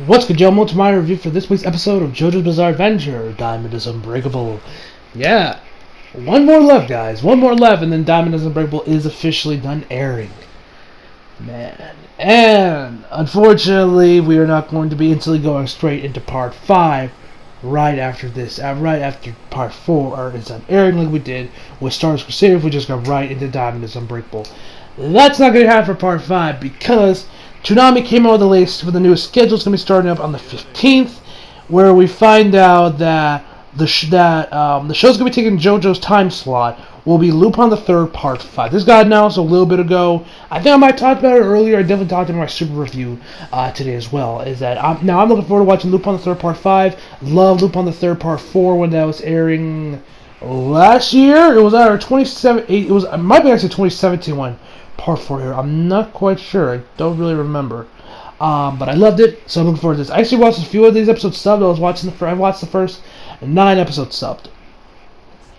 What's good, gentlemen? To my review for this week's episode of JoJo's Bizarre Adventure, Diamond is Unbreakable. Yeah, one more left, guys. One more left, and then Diamond is Unbreakable is officially done airing. Man. And, unfortunately, we are not going to be instantly going straight into Part 5 right after this. Right after Part 4 is done airing like we did with Star Wars Crusader. We just got right into Diamond is Unbreakable. That's not going to happen for Part 5 because Toonami came out with the latest with the newest schedule. It's going to be starting up on the 15th, where we find out that the show's going to be taking JoJo's time slot will be Lupin the Third Part 5. This got announced a little bit ago. I think I might have talked about it earlier. I definitely talked about my super review today as well. Is that I'm looking forward to watching Lupin the Third Part 5. Love Lupin the Third Part 4 when that was airing last year. It was either 2017. It might be actually 2017 one. Part 4 here. I'm not quite sure. I don't really remember. But I loved it, so I'm looking forward to this. I actually watched a few of these episodes subbed. I watched the first 9 episodes subbed.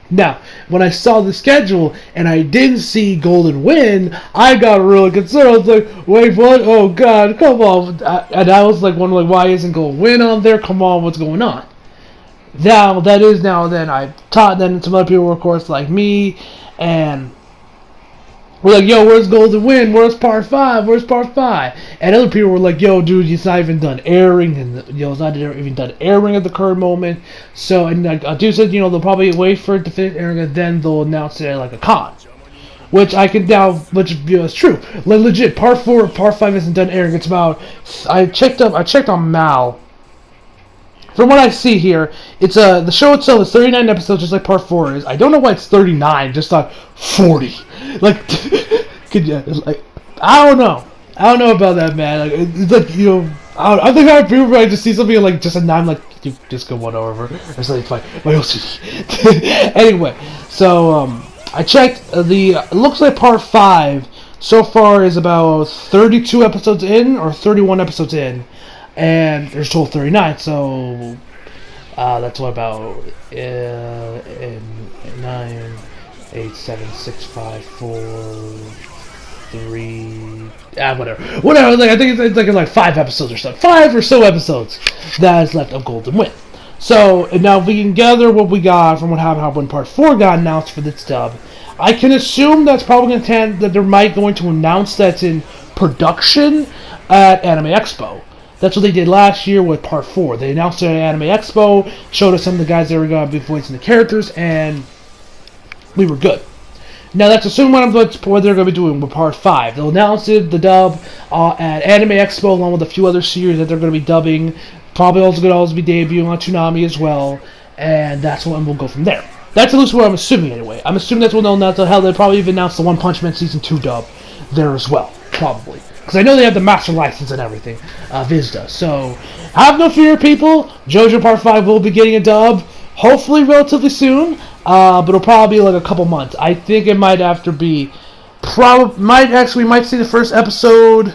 Now, when I saw the schedule and I didn't see Golden Wind, I got really concerned. I was like, wait, what? Oh, God, come on. And I was like, wondering, why isn't Golden Wind on there? Come on, what's going on? Now, that is now then. I taught then some other people were, of course, like me, and we're like, yo, where's Golden Wind? Where's Part 5? Where's Part 5? And other people were like, yo, dude, it's not even done airing. And, it's not even done airing at the current moment. So, and like, dude said, they'll probably wait for it to finish airing, and then they'll announce it at, like, a con. Which I can now, which, it's true. Legit, Part 4, Part 5 isn't done airing. It's about, I checked on Mal. From what I see here, it's the show itself is 39 episodes, just like Part 4 is. I don't know why it's 39, just not 40. Like, I don't know. I don't know about that, man. Like, it's like, I think I people might just see something like just a 9, like, you just go one over. Or something like my OCD. Anyway, so I checked it looks like Part 5 so far is about 32 episodes in or 31 episodes in. And there's total 39, so that's what about 9, 8, 7, 6, 5, 4, 3, whatever. Like, I think it's like 5 episodes or something, 5 or so episodes that is left of Golden Wind. So and now if we can gather what we got from what happened when Part 4 got announced for this dub. I can assume that's probably going to tend that they're going to announce that's in production at Anime Expo. That's what they did last year with Part 4. They announced it at Anime Expo, showed us some of the guys that were going to be voicing the characters, and we were good. Now, that's assuming what they're going to be doing with Part 5. They'll announce it, the dub, at Anime Expo, along with a few other series that they're going to be dubbing. Probably also going to be debuting on Toonami as well, and that's when we'll go from there. That's at least what I'm assuming, anyway. I'm assuming that's what they'll announce. They'll probably even announce the One Punch Man Season 2 dub there as well, probably. Because I know they have the master license and everything, Viz does. So, have no fear, people. JoJo Part 5 will be getting a dub, hopefully relatively soon, but it'll probably be like a couple months. I think it might have to be, we might see the first episode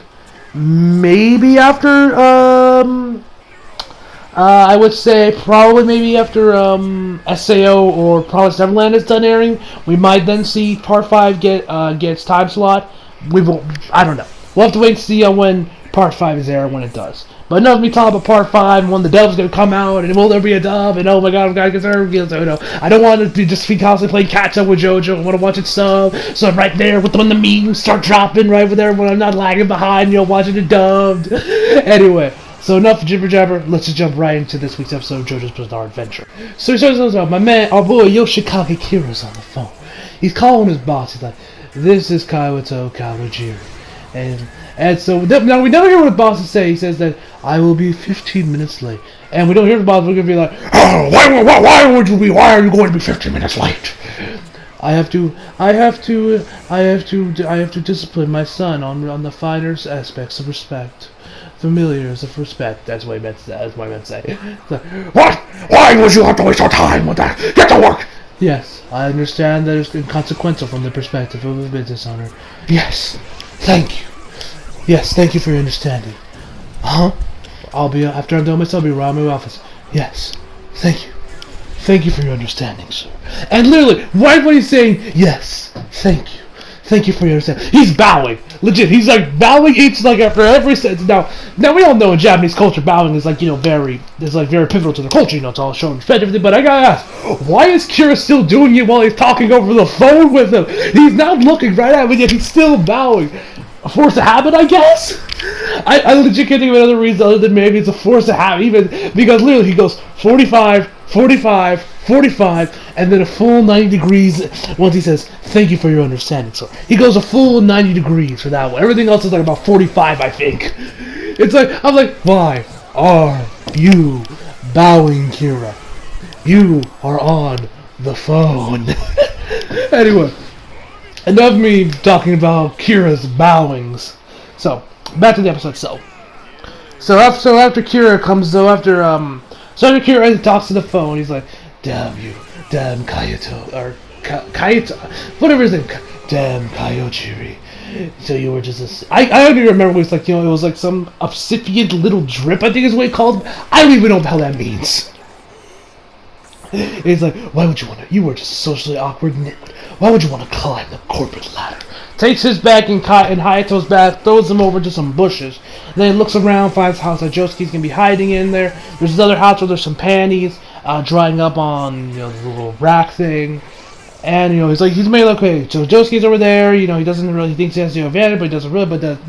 maybe after, I would say probably maybe after SAO or Promised Neverland is done airing. We might then see Part 5 get its time slot. We won't, I don't know. We'll have to wait and see when Part 5 is there when it does. But enough of me talking about Part 5 and when the dub's going to come out and will there be a dub and oh my god, I'm going to get there. I don't want to just be constantly playing catch up with JoJo. I want to watch it sub. So I'm right there with when the memes start dropping right over there when I'm not lagging behind, watching it dubbed. Anyway, so enough jibber jabber. Let's just jump right into this week's episode of JoJo's Bizarre Adventure. So he starts out, my man, our boy Yoshikage Kira's on the phone. He's calling his boss. He's like, this is Kaiwato Kawajiri. And so now we never hear what the boss is saying. He says that I will be 15 minutes late, and we don't hear the boss. We're gonna be like, oh, why are you going to be 15 minutes late? I have to discipline my son on the finer aspects of respect, familiars of respect. That's what I meant to say. Like, what? Why would you have to waste your time with that? Get to work. Yes, I understand that it's inconsequential from the perspective of a business owner. Yes. Thank you. Yes, thank you for your understanding. I'll be, after I'm done with this, I'll be around my office. Yes, thank you. Thank you for your understanding, sir. And literally, right when he's saying, yes, thank you. thank you for your understanding. He's bowing, legit. He's like bowing each like after every sentence. Now we all know in Japanese culture, bowing is like very pivotal to the culture. It's all showing respect, everything. But I gotta ask, why is Kira still doing it while he's talking over the phone with him? He's not looking right at him, yet he's still bowing. A force of habit, I guess? I legit can't think of another reason other than maybe it's a force of habit, even because literally he goes 45, 45, 45, and then a full 90 degrees once he says, thank you for your understanding. So he goes a full 90 degrees for that one. Everything else is like about 45, I think. It's like, I'm like, why are you bowing, Kira? You are on the phone. Anyway. Enough of me talking about Kira's bowings. So, back to the episode itself. So after Kira Kira talks to the phone, he's like, damn you, damn Kayato, or Kayato, whatever his name, damn Kayochiri. So you were just I don't even remember what it's like, it was like some obscipient little drip, I think is what he called it. I don't even know what the hell that means. It's like, why would you want to? You were just socially awkward. Why would you want to climb the corporate ladder? Takes his bag and Hayato's bag, throws him over to some bushes. Then he looks around, finds a house that Josuke's gonna be hiding in there. There's this other house where there's some panties drying up on the little rack thing. And he's made okay. So Josuke's over there. He doesn't really, he thinks he has the advantage, but he doesn't really. But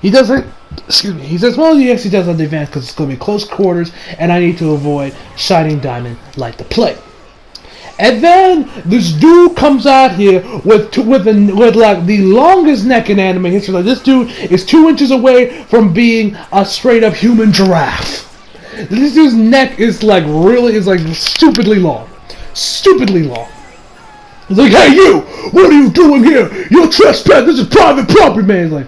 he doesn't. Excuse me. He says, well, yes, he does have the advantage because it's going to be close quarters, and I need to avoid shining diamond like the plague. And then this dude comes out here with like the longest neck in anime history. Like, this dude is 2 inches away from being a straight up human giraffe. This dude's neck is like stupidly long. Stupidly long. He's like, hey you! What are you doing here? You're trespassing! This is private property, man! He's like,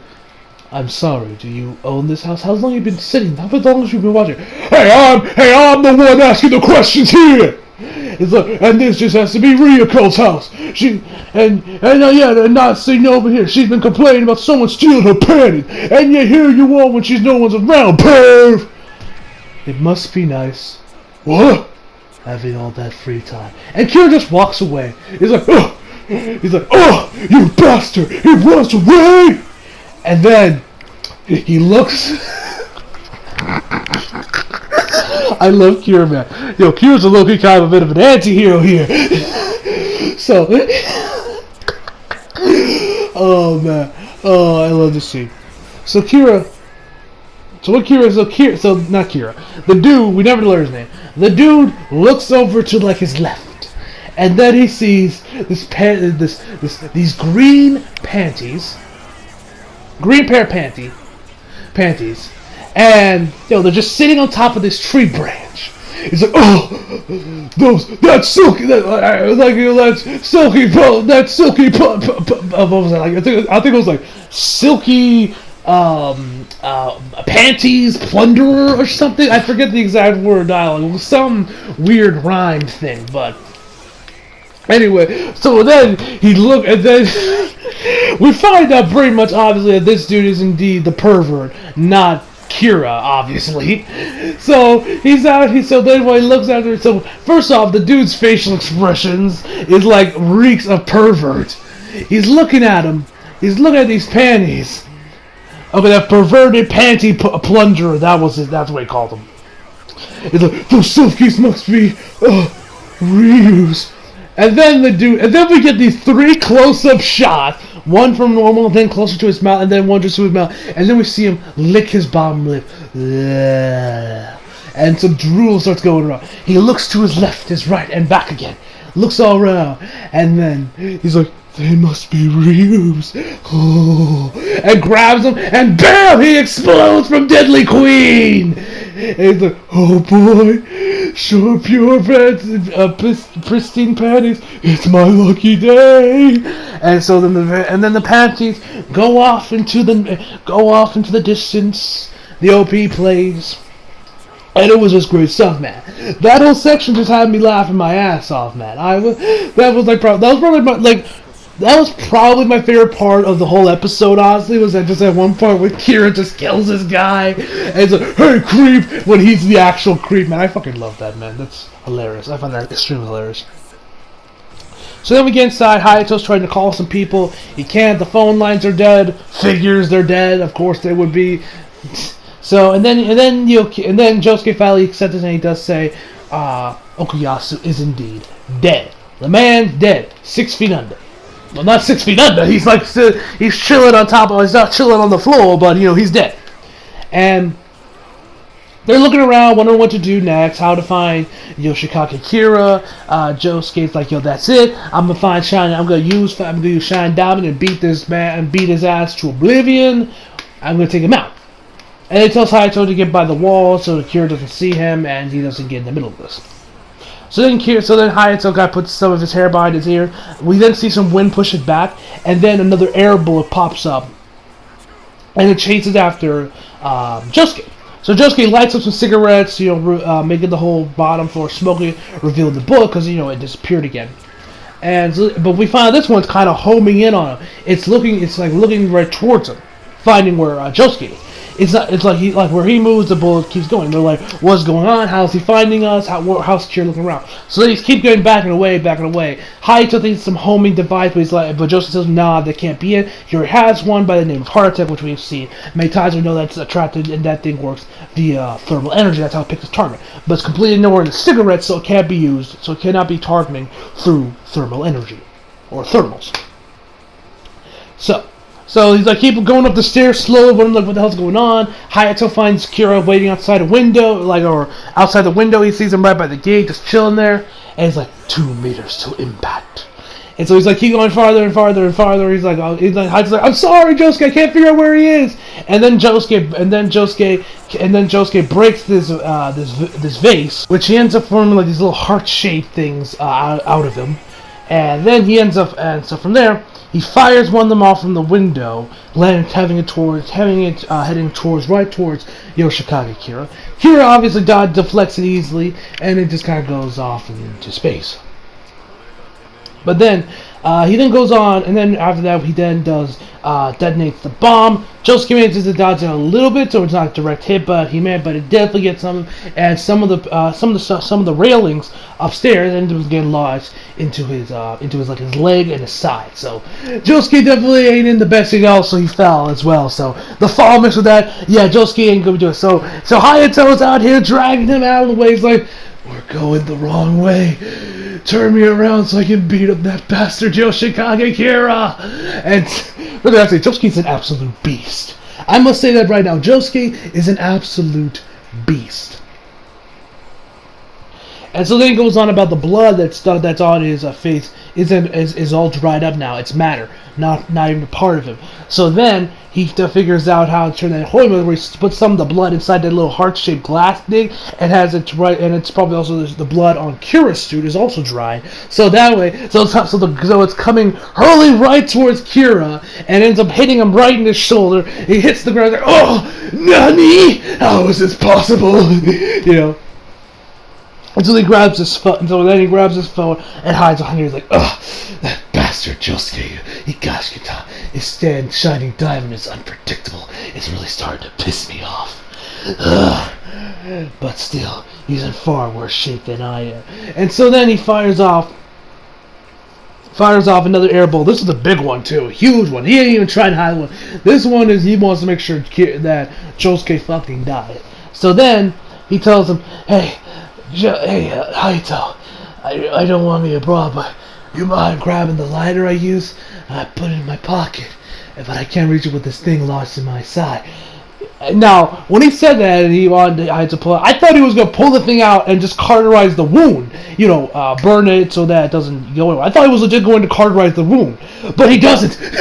I'm sorry, do you own this house? How long have you been sitting? How long have you been watching? Hey, I'm the one asking the questions here! It's like, and this just has to be Ryoko's house. And not sitting over here. She's been complaining about someone stealing her panties. And yet here you are when no one's around, perv! It must be nice. What? Having all that free time. And Kira just walks away. He's like, oh! You bastard! He runs away! And then he looks. I love Kira, man. Kira's a low-key kind of a bit of an anti-hero here. So, oh man, I love this scene. So not Kira. The dude, we never learn his name. The dude looks over to like his left, and then he sees these green panties. Green pair of panties, and they're just sitting on top of this tree branch. It's like, that's silky, what was that? Like, I think it was like silky panties plunderer or something. I forget the exact word dialogue. It was some weird rhyme thing, but anyway. So then we find out pretty much obviously that this dude is indeed the pervert, not Kira, obviously. So he's out here. So then when he looks at her, so first off, the dude's facial expressions is like reeks of pervert. He's looking at him. He's looking at these panties. Okay, that perverted panty plunderer. That's what he called him. It's like, those silkies must be reused. And then we get these 3 close-up shots. One from normal, then closer to his mouth, and then one just to his mouth. And then we see him lick his bottom lip. And some drool starts going around. He looks to his left, his right, and back again. Looks all around. And then he's like, they must be reused. And grabs him, and BAM! He explodes from Deadly Queen! And he's like, oh boy, sure pure pristine panties, it's my lucky day. And so then the panties go off into the distance. The OP plays, and it was just great stuff, man. That whole section just had me laughing my ass off, man. That was probably my favorite part of the whole episode, honestly, was that just that one part where Kira just kills this guy, and he's like, hey, creep, when he's the actual creep, man. I fucking love that, man. That's hilarious. I find that extremely hilarious. So then we get inside. Hayato's trying to call some people. He can't. The phone lines are dead. Figures they're dead. Of course they would be. So and then Josuke finally accepts it, and he does say, Okuyasu is indeed dead. The man's dead. 6 feet under. Well, not 6 feet under. He's like he's chilling on top of. He's not chilling on the floor, but he's dead. And they're looking around, wondering what to do next, how to find Yoshikage Kira. Josuke's like, that's it. I'm gonna use Shine Diamond and beat this man and beat his ass to oblivion. I'm gonna take him out. And he tells Hayato to get by the wall so the Kira doesn't see him and he doesn't get in the middle of this. So then Hayato puts some of his hair behind his ear. We then see some wind push it back, and then another air bullet pops up, and it chases after Josuke. So Josuke lights up some cigarettes, making the whole bottom floor smoky, revealing the bullet because it disappeared again. But we find this one's kind of homing in on him. It's looking right towards him, finding where Josuke is. It's like where he moves, the bullet keeps going. They're like, what's going on? How's he finding us? How's Kira looking around? So they just keep going back and away. Hayato thinks it's some homing device, but Joseph says, nah, that can't be it. He has one by the name of Heart Attack, which we've seen many times. We know that's attracted, and that thing works via thermal energy. That's how it picks its target. But it's completely nowhere in the cigarette, so it can't be used. So it cannot be targeting through thermal energy or thermals. So he's like, keep going up the stairs slowly, wondering like what the hell's going on. Hayato finds Kira waiting outside a window, or outside the window. He sees him right by the gate, just chilling there. And he's like, 2 meters to impact. And so he's like, keep going farther and farther and farther. He's like, Hayato's like, I'm sorry, Josuke, I can't figure out where he is. And then Josuke breaks this vase, which he ends up forming like these little heart-shaped things out of him. And then so from there, he fires one of them off from the window, heading towards Yoshikage Kira. Kira obviously deflects it easily, and it just kind of goes off into space. But then he then goes on, and then after that he then does detonates the bomb. Josuke manages to dodge it a little bit, so it's not a direct hit, but it definitely gets some. And some of the railings upstairs ended up getting lodged into his leg and his side. So Josuke definitely ain't in the best of health, so he fell as well. So the fall mixed with that, Josuke ain't gonna do it. So Hayato's out here dragging him out of the way. He's like, we're going the wrong way. Turn me around so I can beat up that bastard Yoshikage Kira. And what did I say? Josuke's an absolute beast. I must say that right now. Josuke is an absolute beast. And so then he goes on about the blood that's on his face is all dried up now. It's matter, not even a part of him. So then he figures out how to turn that holy where he puts some of the blood inside that little heart-shaped glass thing, and has it right, and it's probably also the blood on Kira's suit is also dried. So that way, so it's coming hurling right towards Kira, and ends up hitting him right in his shoulder. He hits the ground like, oh, Nani! How is this possible? Until he grabs his phone, and hides behind here. He's like, ugh, that bastard Josuke, his shining diamond is unpredictable. It's really starting to piss me off. Ugh. But still, he's in far worse shape than I am. And so then he fires off another air bolt. This is a big one too, a huge one. He ain't even trying to hide one. This one is he wants to make sure that Josuke fucking died. So then he tells him, hey, Hayato, I don't want to be a brawl, but you mind grabbing the lighter I use? I put it in my pocket, but I can't reach it with this thing lodged in my side. Now, when he said that, I had to pull it. I thought he was going to pull the thing out and just cauterize the wound. Burn it so that it doesn't go away. I thought he was legit going to cauterize the wound. But he doesn't. Was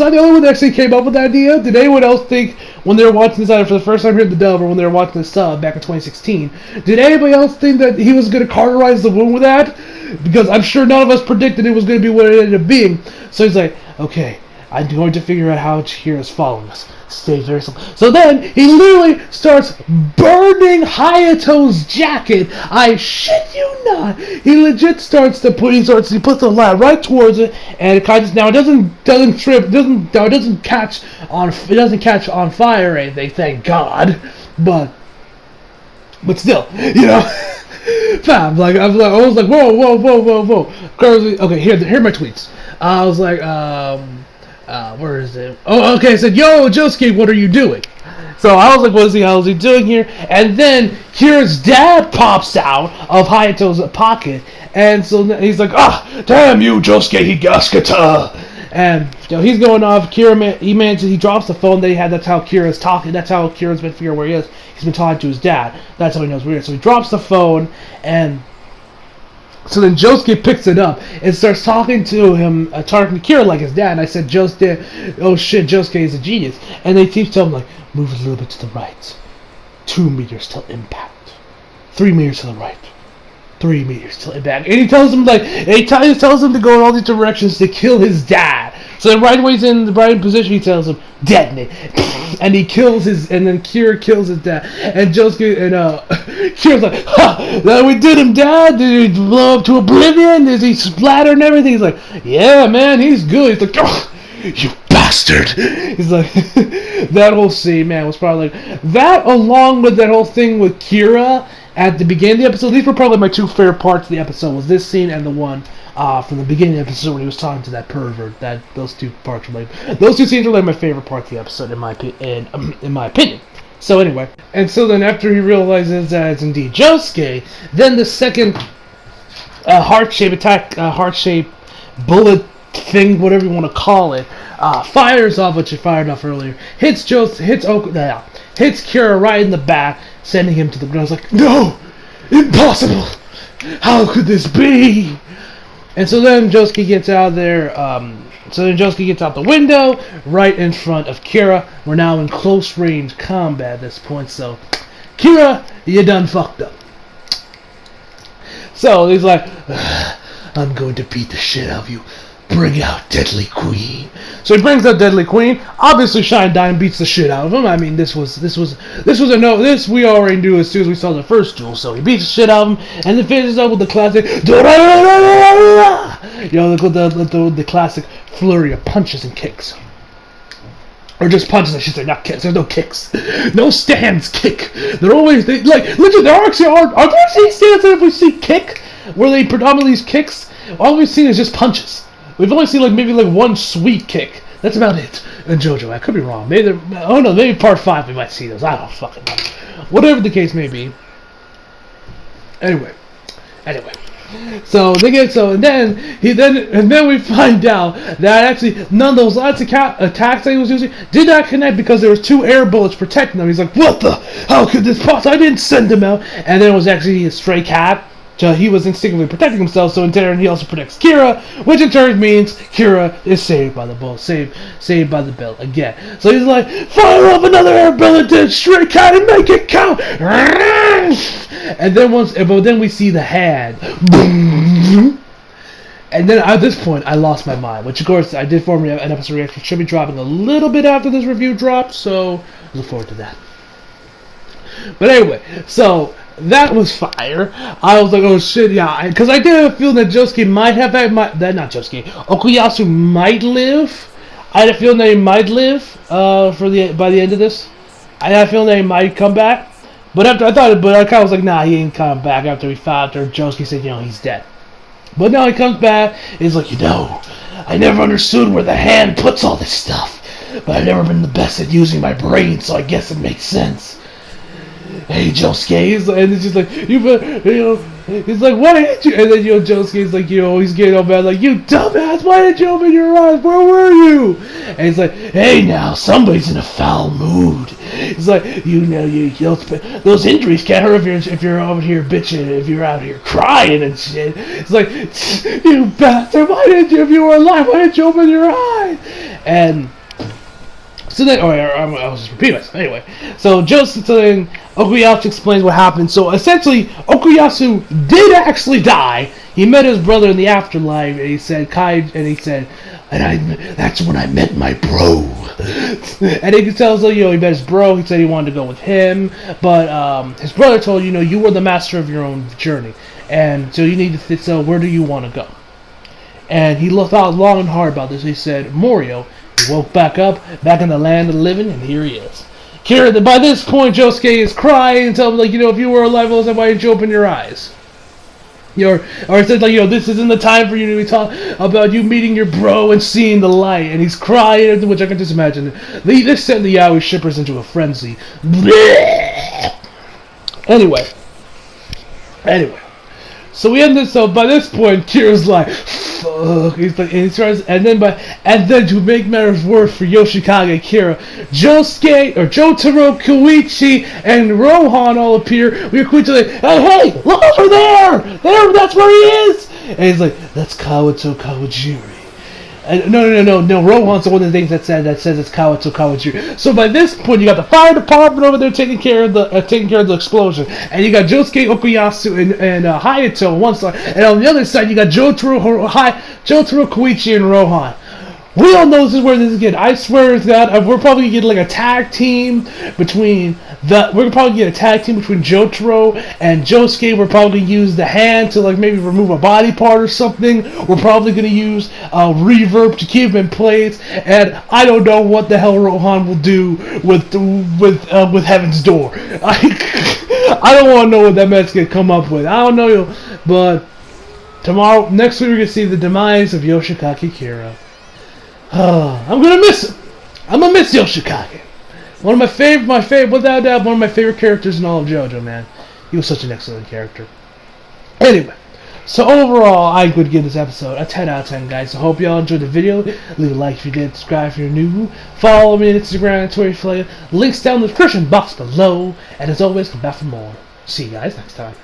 I the only one that actually came up with that idea? Did anyone else think, when they were watching this either for the first time here in the dub, or when they were watching the sub back in 2016, did anybody else think that he was going to cauterize the wound with that? Because I'm sure none of us predicted it was going to be what it ended up being. So he's like, okay, I'm going to figure out how Chihira's following us. Stay very simple. So then, he literally starts burning Hayato's jacket. I shit you not. He legit starts to put, he puts the light right towards it, and it kind of, now it doesn't catch on fire or anything, thank God. But still, Fam, I was like, whoa. Okay, here are my tweets. I was like, where is it? Oh, okay. I said, yo, Josuke, what are you doing? So I was like, what is he? How is he doing here? And then Kira's dad pops out of Hayato's pocket, and so he's like, damn you, Josuke Higaskata. And he's going off. Kira, he drops the phone that he had. That's how Kira's talking. That's how Kira's been figuring where he is. He's been talking to his dad. That's how he knows where he is. So he drops the phone, and so then Josuke picks it up and starts talking to him, talking to Kira like his dad. And I said, oh shit, Josuke is a genius. And they keep telling him, like, move a little bit to the right. 2 meters till impact. 3 meters to the right. 3 meters till impact. And he tells him, he tells him to go in all these directions to kill his dad. So then right away he's in the right position, he tells him, detonate. And he kills and then Kira kills his dad. And Josuke, Kira's like, we did him, Dad? Did he blow up to oblivion? Is he splattered and everything? He's like, yeah, man, he's good. He's like, oh, you bastard. He's like, that whole scene, man, was probably like, that along with that whole thing with Kira at the beginning of the episode, these were probably my 2 favorite parts of the episode, was this scene and the one from the beginning of the episode when he was talking to that pervert. Those 2 parts were those 2 scenes are my favorite parts of the episode in my opinion. So anyway, and so then after he realizes that it's indeed Josuke, then the second heart-shaped bullet thing, whatever you want to call it, fires off, which it fired off earlier, hits Kira right in the back, sending him to the ground. I was like, no! Impossible! How could this be? And so then Josuke gets out there, Josuke gets out the window, right in front of Kira. We're now in close range combat at this point, so Kira, you done fucked up. So he's like, I'm going to beat the shit out of you. Bring out Deadly Queen. So he brings out Deadly Queen. Obviously, Shine Dime beats the shit out of him. I mean, this we already knew as soon as we saw the first duel. So he beats the shit out of him, and then finishes up with the classic, the classic flurry of punches and kicks. Or just punches, I should say, not kicks. There's no kicks. No stands kick. They're always, legit, there are there actually stands that if we see kick, where they predominantly use kicks, all we've seen is just punches. We've only seen maybe one sweet kick. That's about it. And JoJo, I could be wrong. Maybe part 5 we might see those. I don't fucking know. Whatever the case may be. Anyway. So and then we find out that actually none of those attacks that he was using did not connect because there was 2 air bullets protecting them. He's like, what the? How could this possibly? I didn't send him out. And then it was actually a stray cat. So he was instinctively protecting himself, so in turn he also protects Kira, which in turn means Kira is saved by the bullet, saved by the belt again. So he's like, fire up another air bullet to stray cat and make it count. And then we see the hand. And then at this point I lost my mind, which of course I did form an episode reaction. Should be dropping a little bit after this review drops, so look forward to that. But anyway, so that was fire. I was like, oh shit, yeah, because I did have a feeling that Josuke might have Okuyasu might live. I had a feeling that he might live by the end of this. I had a feeling that he might come back, but I kind of was like, nah, he ain't coming back after Josuke said, he's dead. But now he comes back. He's like, I never understood where the hand puts all this stuff, but I've never been the best at using my brain, so I guess it makes sense. Hey, Josuke, and it's just like, he's like, why didn't you? And then, Josuke's like, he's getting all bad, like, you dumbass, why didn't you open your eyes? Where were you? And he's like, hey, now, somebody's in a foul mood. He's like, those injuries can't hurt if you're over here bitching, if you're out here crying and shit. It's like, you bastard, if you were alive, why didn't you open your eyes? And so then, I was just repeating myself. Anyway, so then Okuyasu explains what happened. So essentially, Okuyasu did actually die. He met his brother in the afterlife, and he said, that's when I met my bro. And he tells he met his bro. He said he wanted to go with him, but his brother told you were the master of your own journey, and so you need to think. So where do you want to go? And he thought long and hard about this. He said, Morio. He woke back up, back in the land of the living, and here he is. Kira, by this point, Josuke is crying and telling him, like, you know, if you were alive, why didn't you open your eyes? Or it says, like, you know, this isn't the time for you to talk about you meeting your bro and seeing the light. And he's crying, which I can just imagine. This sent the Yaoi shippers into a frenzy. Anyway. So we end this. So by this point, Kira's like, "Fuck." He's like, and he starts, and then to make matters worse for Yoshikage Kira, Jotaro, Koichi, and Rohan all appear. We are quickly like, hey, look over there! That's where he is! And he's like, that's Kawato Kawajiri. And no. Rohan's the one of the things that says it's Kawato Kawajiri. So by this point, you got the fire department over there taking care of the explosion, and you got Josuke Okuyasu and Hayato on one side, and on the other side you got Jotaro, Koichi, and Rohan. We all know this is where this is getting. I swear to God, we're probably gonna get like a tag team between Jotaro and Josuke. We're probably gonna use the hand to like maybe remove a body part or something. We're probably gonna use reverb to keep him in place, and I don't know what the hell Rohan will do with Heaven's Door. I don't want to know what that man's gonna come up with. I don't know, but next week we're gonna see the demise of Yoshikage Kira. I'm gonna miss him. I'm gonna miss Yoshikage. One of my favorite, without doubt, one of my favorite characters in all of JoJo, man. He was such an excellent character. Anyway, so overall, I would give this episode a 10 out of 10, guys. So hope y'all enjoyed the video. Leave a like if you did, subscribe if you're new. Follow me on Instagram and Twitter if you like. Links down in the description box below. And as always, come back for more. See you guys next time.